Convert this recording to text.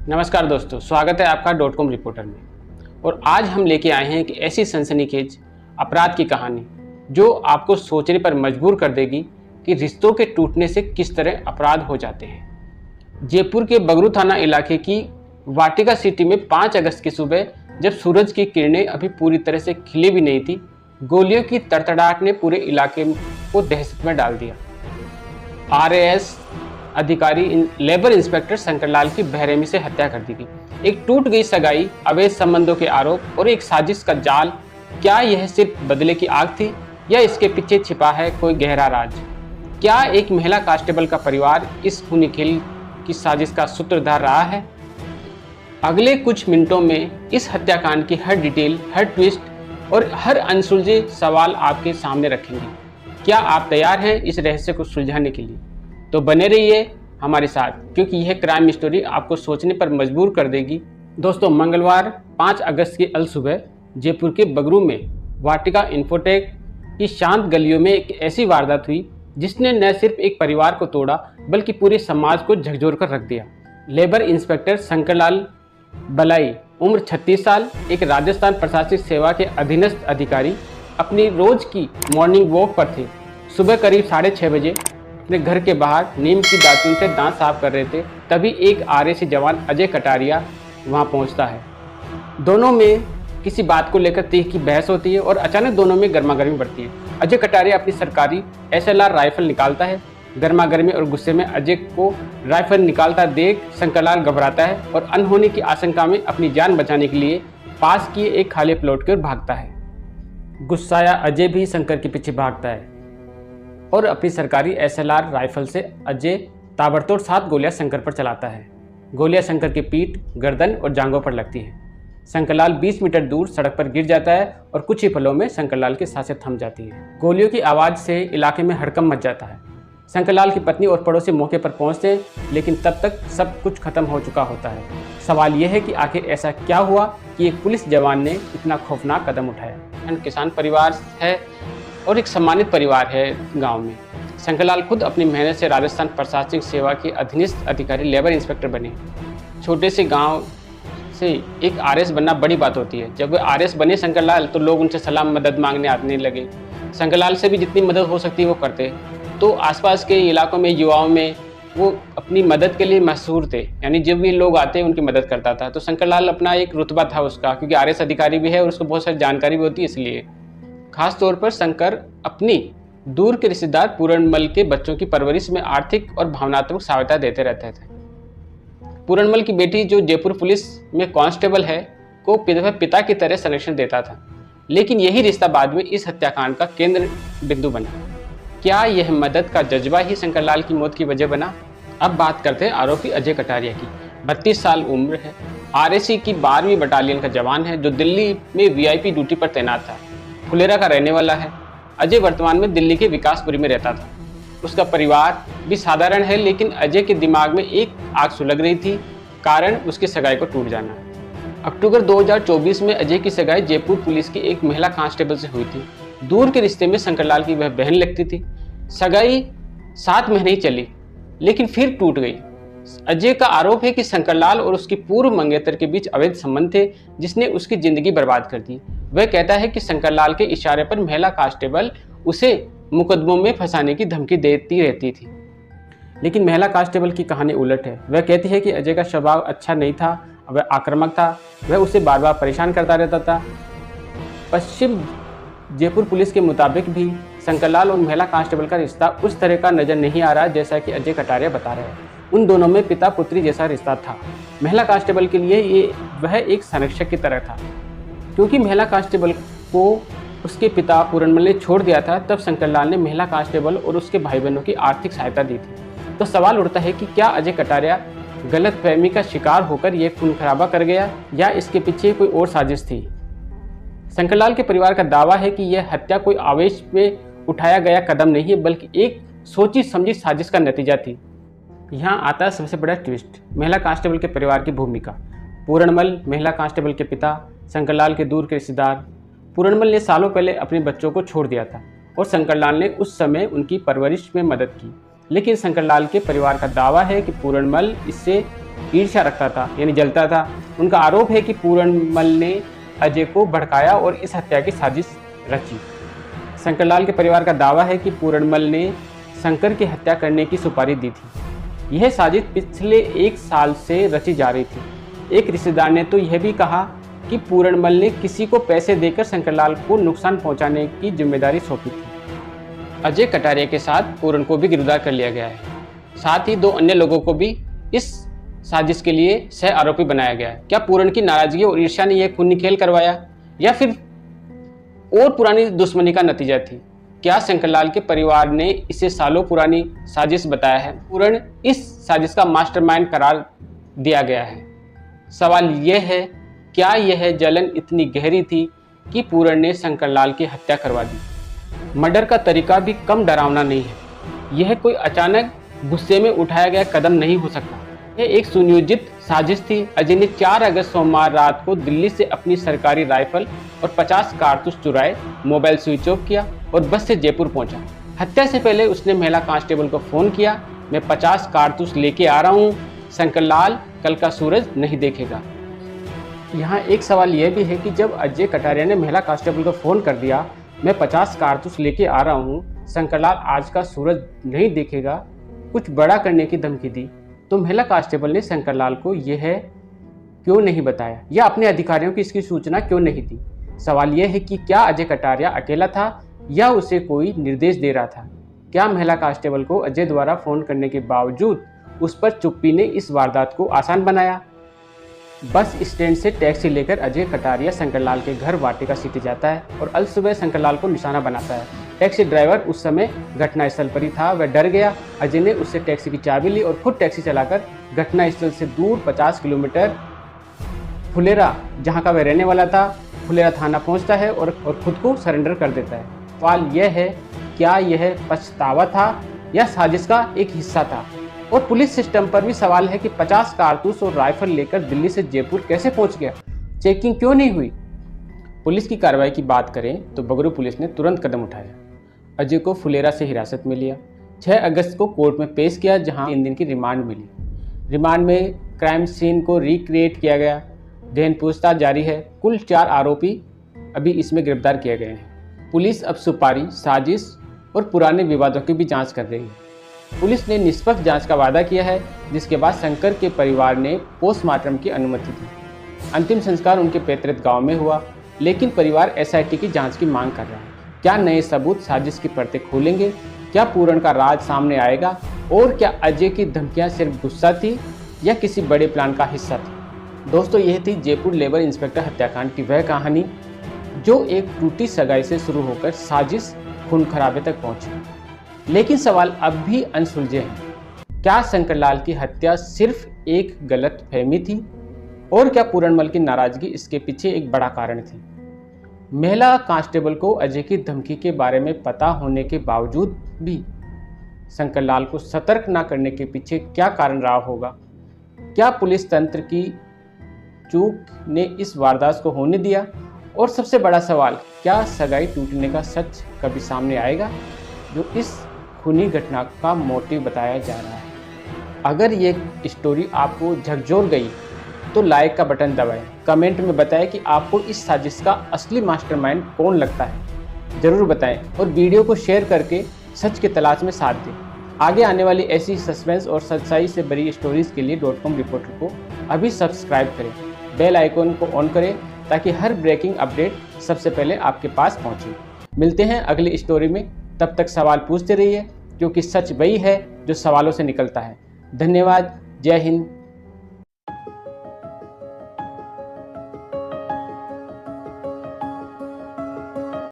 नमस्कार दोस्तों, स्वागत है आपका .com रिपोर्टर में। और आज हम लेके आए हैं एक ऐसी सनसनीखेज अपराध की कहानी जो आपको सोचने पर मजबूर कर देगी कि रिश्तों के टूटने से किस तरह अपराध हो जाते हैं। जयपुर के बगरू थाना इलाके की वाटिका सिटी में 5 अगस्त की सुबह, जब सूरज की किरणें अभी पूरी तरह से खिली भी नहीं थी, गोलियों की तड़तड़ाहट ने पूरे इलाके को दहशत में डाल दिया। आरएएस अधिकारी लेबर इंस्पेक्टर शंकरलाल की बेरहमी से हत्या कर दी गई। एक टूट गई सगाई, अवैध संबंधों के आरोप और एक साजिश का जाल। क्या यह सिर्फ बदले की आग थी या इसके पीछे छिपा है कोई गहरा राज? क्या एक महिला कांस्टेबल का परिवार इस खूनी खेल की साजिश का सूत्रधार रहा है? अगले कुछ मिनटों में इस हत्याकांड की हर डिटेल, हर ट्विस्ट और हर अनसुलझे सवाल आपके सामने रखेंगे। क्या आप तैयार हैं इस रहस्य को सुलझाने के लिए? तो बने रहिए हमारे साथ, क्योंकि यह क्राइम स्टोरी आपको सोचने पर मजबूर कर देगी। दोस्तों, मंगलवार 5 अगस्त की अलसुबह जयपुर के बगरू में वाटिका इन्फोटेक की शांत गलियों में एक ऐसी वारदात हुई जिसने न सिर्फ एक परिवार को तोड़ा बल्कि पूरे समाज को झकझोर कर रख दिया। लेबर इंस्पेक्टर शंकरलाल बलाई, उम्र 36 साल, एक राजस्थान प्रशासनिक सेवा के अधीनस्थ अधिकारी, अपनी रोज की मॉर्निंग वॉक पर थे। सुबह करीब 6:30 बजे अपने घर के बाहर नीम की दातुन से दांत साफ कर रहे थे, तभी एक आरएसी जवान अजय कटारिया वहां पहुंचता है। दोनों में किसी बात को लेकर तीखी बहस होती है और अचानक दोनों में गर्मागर्मी बढ़ती है। अजय कटारिया अपनी सरकारी SLR राइफल निकालता है। गर्मागर्मी और गुस्से में अजय को राइफल निकालता देख शंकरलाल घबराता है और अनहोनी की आशंका में अपनी जान बचाने के लिए पास किए एक खाली प्लॉट की ओर भागता है। गुस्साया अजय भी शंकर के पीछे भागता है और अपनी सरकारी SLR राइफल से अजय ताबड़तोड़ 7 गोलियां शंकर पर चलाता है। गोलियां शंकर की पीठ, गर्दन और जांघों पर लगती हैं। शंकरलाल 20 मीटर दूर सड़क पर गिर जाता है और कुछ ही पलों में शंकरलाल की सांसें थम जाती हैं। गोलियों की आवाज़ से इलाके में हड़कंप मच जाता है। शंकरलाल की पत्नी और पड़ोसी मौके पर पहुंचते हैं, लेकिन तब तक सब कुछ खत्म हो चुका होता है। सवाल यह है कि आखिर ऐसा क्या हुआ कि एक पुलिस जवान ने इतना खौफनाक कदम उठाया। किसान परिवार है और एक सम्मानित परिवार है गांव में। शंकरलाल खुद अपनी मेहनत से राजस्थान प्रशासनिक सेवा के अधीनस्थ अधिकारी लेबर इंस्पेक्टर बने। छोटे से गांव से एक RS बनना बड़ी बात होती है। जब वे RS बने शंकरलाल, तो लोग उनसे सलाम मदद मांगने आने लगे। शंकरलाल से भी जितनी मदद हो सकती है वो करते। तो आसपास के इलाकों में, युवाओं में वो अपनी मदद के लिए मशहूर थे, यानी जब भी लोग आते उनकी मदद करता था। तो शंकरलाल अपना एक रुतबा था उसका, क्योंकि RS अधिकारी भी है और उसको बहुत सारी जानकारी भी होती है। इसलिए खास तौर पर शंकर अपनी दूर के रिश्तेदार पूरणमल के बच्चों की परवरिश में आर्थिक और भावनात्मक सहायता देते रहते थे। पूरणमल की बेटी, जो जयपुर पुलिस में कांस्टेबल है, को पिता की तरह संरक्षण देता था। लेकिन यही रिश्ता बाद में इस हत्याकांड का केंद्र बिंदु बना। क्या यह मदद का जज्बा ही शंकरलाल की मौत की वजह बना? अब बात करते हैं आरोपी अजय कटारिया की। 32 साल उम्र है, RSC की 12वीं बटालियन का जवान है, जो दिल्ली में VIP ड्यूटी पर तैनात था। फुलेरा का रहने वाला है। अजय वर्तमान में दिल्ली के विकासपुरी में रहता था। उसका परिवार भी साधारण है, लेकिन अजय के दिमाग में एक आग सुलग रही थी, कारण उसकी सगाई को टूट जाना। अक्टूबर 2024 में अजय की सगाई जयपुर पुलिस की एक महिला कांस्टेबल से हुई थी। दूर के रिश्ते में शंकरलाल की वह बहन लगती थी। सगाई 7 महीने ही चली, लेकिन फिर टूट गई। अजय का आरोप है कि शंकरलाल और उसकी पूर्व मंगेतर के बीच अवैध संबंध थे, जिसने उसकी जिंदगी बर्बाद कर दी। वह कहता है कि शंकरलाल के इशारे पर महिला कांस्टेबल उसे मुकदमों में फंसाने की धमकी देती रहती थी। लेकिन महिला कांस्टेबल की कहानी उलट है। वह कहती है कि अजय का स्वभाव अच्छा नहीं था, वह आक्रामक था, वह उसे बार बार परेशान करता रहता था। पश्चिम जयपुर पुलिस के मुताबिक भी शंकरलाल और महिला कांस्टेबल का रिश्ता उस तरह का नजर नहीं आ रहा जैसा कि अजय कटारिया बता रहे हैं। उन दोनों में पिता पुत्री जैसा रिश्ता था। महिला कांस्टेबल के लिए वह एक संरक्षक की तरह था। क्योंकि महिला कांस्टेबल को उसके पिता पूरणमल ने छोड़ दिया था, तब शंकरलाल ने महिला कांस्टेबल और उसके भाई बहनों की आर्थिक सहायता दी थी। तो सवाल उठता है कि क्या अजय कटारिया गलतफहमी का शिकार होकर यह खून खराबा कर गया या इसके पीछे कोई और साजिश थी? शंकरलाल के परिवार का दावा है कि यह हत्या कोई आवेश में उठाया गया कदम नहीं है, बल्कि एक सोची समझी साजिश का नतीजा थी। यहाँ आता है सबसे बड़ा ट्विस्ट, महिला कांस्टेबल के परिवार की भूमिका। पूरणमल महिला कांस्टेबल के पिता, शंकरलाल के दूर के रिश्तेदार। पूरणमल ने सालों पहले अपने बच्चों को छोड़ दिया था और शंकरलाल ने उस समय उनकी परवरिश में मदद की। लेकिन शंकरलाल के परिवार का दावा है कि पूरणमल इससे ईर्ष्या रखता था यानी जलता था। उनका आरोप है कि पूरणमल ने अजय को भड़काया और इस हत्या की साजिश रची। शंकरलाल के परिवार का दावा है कि पूरणमल ने शंकर की हत्या करने की सुपारी दी थी। यह साजिश पिछले 1 साल से रची जा रही थी। एक रिश्तेदार ने तो यह भी कहा कि पूरणमल ने किसी को पैसे देकर शंकरलाल को नुकसान पहुंचाने की जिम्मेदारी सौंपी थी। अजय कटारिया के साथ पूरण को भी गिरफ्तार कर लिया गया है। साथ ही 2 अन्य लोगों को भी इस साजिश के लिए सह आरोपी बनाया गया है। क्या पूरण की नाराजगी और ईर्ष्या ने यह खूनी खेल करवाया या फिर और पुरानी दुश्मनी का नतीजा थी? क्या शंकरलाल के परिवार ने इसे सालों पुरानी साजिश बताया है? पूरण इस साजिश का मास्टरमाइंड करार दिया गया है। सवाल यह है, क्या यह जलन इतनी गहरी थी कि पूरण ने शंकरलाल की हत्या करवा दी? मर्डर का तरीका भी कम डरावना नहीं है। यह कोई अचानक गुस्से में उठाया गया कदम नहीं हो सकता। यह एक सुनियोजित साजिश थी। अजय ने 4 अगस्त सोमवार रात को दिल्ली से अपनी सरकारी राइफल और 50 कारतूस चुराए, मोबाइल स्विच ऑफ किया और बस से जयपुर पहुंचा। हत्या से पहले उसने महिला कांस्टेबल को फोन किया, मैं 50 कारतूस लेके आ रहा हूँ, शंकरलाल कल का सूरज नहीं देखेगा। यहाँ एक सवाल यह भी है कि जब अजय कटारिया ने महिला कांस्टेबल को फोन कर दिया, मैं 50 कारतूस लेके आ रहा हूँ, शंकरलाल आज का सूरज नहीं देखेगा, कुछ बड़ा करने की धमकी दी, तो महिला कांस्टेबल ने शंकरलाल को यह क्यों नहीं बताया या अपने अधिकारियों की इसकी सूचना क्यों नहीं दी? सवाल यह है कि क्या अजय कटारिया अकेला था या उसे कोई निर्देश दे रहा था? क्या महिला कांस्टेबल को अजय द्वारा फोन करने के बावजूद उस पर चुप्पी ने इस वारदात को आसान बनाया? बस स्टैंड से टैक्सी लेकर अजय कटारिया शंकरलाल के घर वाटिका सिटी जाता है और अल सुबह शंकरलाल को निशाना बनाता है। टैक्सी ड्राइवर उस समय घटनास्थल पर ही था, वह डर गया। अजय ने उससे टैक्सी की चाबी ली और खुद टैक्सी चलाकर घटनास्थल से दूर 50 किलोमीटर फुलेरा, जहां का वह रहने वाला था, फुलेरा थाना पहुंचता है और खुद को सरेंडर कर देता है। सवाल यह है, क्या यह पछतावा था या साजिश का एक हिस्सा था? और पुलिस सिस्टम पर भी सवाल है कि 50 कारतूस और राइफल लेकर दिल्ली से जयपुर कैसे पहुंच गया? चेकिंग क्यों नहीं हुई? पुलिस की कार्रवाई की बात करें तो बगरू पुलिस ने तुरंत कदम उठाया। अजय को फुलेरा से हिरासत में लिया, 6 अगस्त को कोर्ट में पेश किया, जहां 3 दिन की रिमांड मिली। रिमांड में क्राइम सीन को रिक्रिएट किया गया, गहन पूछताछ जारी है। कुल 4 आरोपी अभी इसमें गिरफ्तार किए गए हैं। पुलिस अब सुपारी, साजिश और पुराने विवादों की भी जांच कर रही है। पुलिस ने निष्पक्ष जांच का वादा किया है, जिसके बाद शंकर के परिवार ने पोस्टमार्टम की अनुमति दी। अंतिम संस्कार उनके पैतृक गांव में हुआ, लेकिन परिवार एसआईटी की जांच की मांग कर रहा है। क्या नए सबूत साजिश की परतें खोलेंगे? क्या पूरण का राज सामने आएगा? और क्या अजय की धमकियां सिर्फ गुस्सा थी या किसी बड़े प्लान का हिस्सा थी? दोस्तों, यह थी जयपुर लेबर इंस्पेक्टर हत्याकांड की वह कहानी जो एक टूटी सगाई से शुरू होकर साजिश, खून खराबे तक पहुंची। लेकिन सवाल अब भी अनसुलझे हैं। क्या शंकरलाल की हत्या सिर्फ एक गलत फहमी थी और क्या पूरणमल की नाराजगी इसके पीछे एक बड़ा कारण थी? महिला कांस्टेबल को अजय की धमकी के बारे में पता होने के बावजूद भी शंकरलाल को सतर्क न करने के पीछे क्या कारण रहा होगा? क्या पुलिस तंत्र की चूक ने इस वारदात को होने दिया? और सबसे बड़ा सवाल, क्या सगाई टूटने का सच कभी सामने आएगा जो इस खूनी घटना का मोटिव बताया जा रहा है? अगर ये स्टोरी आपको झकझोर गई तो लाइक का बटन दबाएं, कमेंट में बताएं कि आपको इस साजिश का असली मास्टरमाइंड कौन लगता है, ज़रूर बताएं और वीडियो को शेयर करके सच की तलाश में साथ दें। आगे आने वाली ऐसी सस्पेंस और सच्चाई से भरी स्टोरीज के लिए .com रिपोर्टर को अभी सब्सक्राइब करें, बेल आइकॉन को ऑन करें ताकि हर ब्रेकिंग अपडेट सबसे पहले आपके पास पहुंचे। मिलते हैं अगली स्टोरी में, तब तक सवाल पूछते रहिए क्योंकि सच वही है जो सवालों से निकलता है। धन्यवाद। जय हिंद,